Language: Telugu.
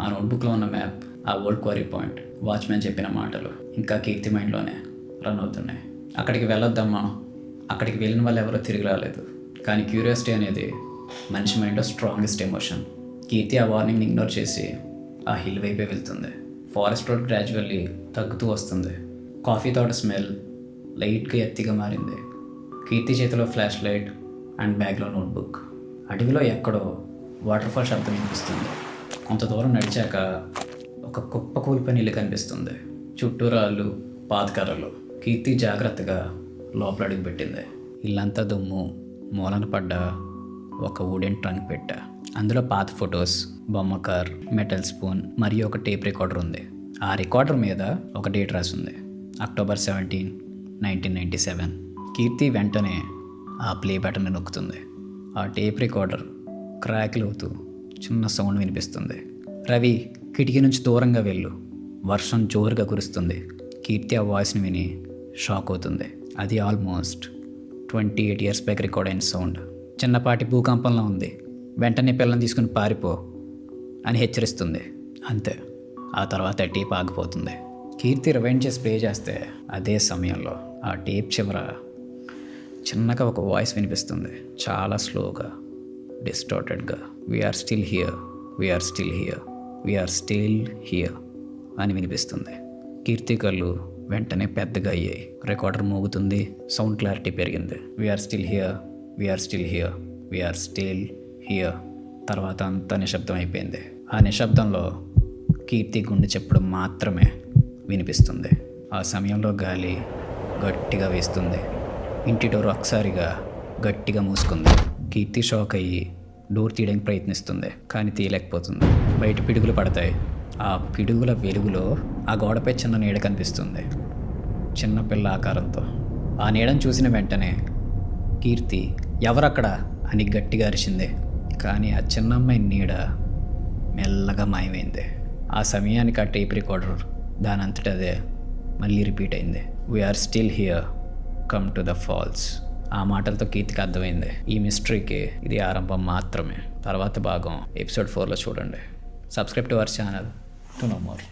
ఆ నోట్బుక్లో ఉన్న మ్యాప్, ఆ ఓల్డ్ క్వారీ పాయింట్, వాచ్మెన్ చెప్పిన మాటలు ఇంకా కీర్తి మైండ్లోనే రన్ అవుతున్నాయి. అక్కడికి వెళ్ళొద్దామా, అక్కడికి వెళ్ళిన వాళ్ళు ఎవరో తిరిగి రాలేదు. కానీ క్యూరియాసిటీ అనేది మనిషి మైండ్లో స్ట్రాంగెస్ట్ ఎమోషన్. కీర్తి ఆ వార్నింగ్ని ఇగ్నోర్ చేసి ఆ హిల్ వైపే వెళ్తుంది. ఫారెస్ట్ రోడ్ గ్రాడ్యువల్లీ తగ్గుతూ వస్తుంది. కాఫీ తోట స్మెల్ లైట్గా ఎత్తిగా మారింది. కీర్తి చేతిలో ఫ్లాష్ లైట్ అండ్ బ్యాగ్లో నోట్బుక్. అడవిలో ఎక్కడో వాటర్ఫాల్ శబ్దం వినిపిస్తుంది. కొంత దూరం నడిచాక ఒక కుప్ప కూలిపోయిన ఇల్లు కనిపిస్తుంది. చుట్టూ రాళ్ళు, పాతకర్రలు. కీర్తి జాగ్రత్తగా లోపల అడుగు పెట్టింది. ఇల్లంతా దుమ్ము, మూలన పడ్డ ఒక వుడెన్ ట్రంక్ పెట్ట. అందులో పాత ఫొటోస్, బొమ్మ కార్, మెటల్ స్పూన్ మరియు ఒక టేప్ రికార్డర్ ఉంది. ఆ రికార్డర్ మీద ఒక డేట్ రాసింది, October 17, 1997. కీర్తి వెంటనే ఆ ప్లే బటన్ నొక్కుతుంది. ఆ టేప్ రికార్డర్ క్రాక్లు అవుతూ చిన్న సౌండ్ వినిపిస్తుంది. రవి, కిటికీ నుంచి దూరంగా వెళ్ళు, వర్షం జోరుగా కురుస్తుంది. కీర్తి ఆ వాయిస్ని విని షాక్ అవుతుంది. అది ఆల్మోస్ట్ 28 years బ్యాక్ రికార్డ్ అయిన సౌండ్. చిన్నపాటి భూకంపంలో ఉంది. వెంటనే పిల్లని తీసుకుని పారిపో అని హెచ్చరిస్తుంది. అంతే, ఆ తర్వాత టేప్ ఆగిపోతుంది. కీర్తి రివైండ్ చేసి ప్లే చేస్తే అదే సమయంలో ఆ టేప్ చివర చిన్నగా ఒక వాయిస్ వినిపిస్తుంది. చాలా స్లోగా, డిస్టార్టెడ్గా, we're still here, we're still here, we're still here అని వినిపిస్తుంది. కీర్తి కళ్ళు వెంటనే పెద్దగా అయ్యాయి. రికార్డర్ మోగుతుంది, సౌండ్ క్లారిటీ పెరిగింది. We're still here, we're still here, we're still here. తర్వాత అంతా నిశ్శబ్దం అయిపోయింది. ఆ నిశ్శబ్దంలో కీర్తి గుండె చెప్పడం మాత్రమే వినిపిస్తుంది. ఆ సమయంలో గాలి గట్టిగా వేస్తుంది. ఇంటి డోర్ ఒకసారిగా గట్టిగా మూసుకుంది. కీర్తి షాక్ అయ్యి డోర్ తీయడానికి ప్రయత్నిస్తుంది, కానీ తీయలేకపోతుంది. బయట పిడుగులు పడతాయి. ఆ పిడుగుల వెలుగులో ఆ గోడపై చిన్న నీడ కనిపిస్తుంది, చిన్న పిల్ల ఆకారంతో. ఆ నీడను చూసిన వెంటనే కీర్తి ఎవరక్కడ అని గట్టిగా అరిచింది. కానీ ఆ చిన్న అమ్మాయి నీడ మెల్లగా మాయమైంది. ఆ సమయానికి ఆ టేప్ రికార్డర్ దాని అంతటా అదే మళ్ళీ రిపీట్ అయింది. We're still here, come to the falls. ఆ మాటలతో కీర్తికి అర్థమైంది, ఈ మిస్టరీకి ఇది ఆరంభం మాత్రమే. తర్వాత భాగం ఎపిసోడ్ 4లో చూడండి. Subscribe to our channel to know more.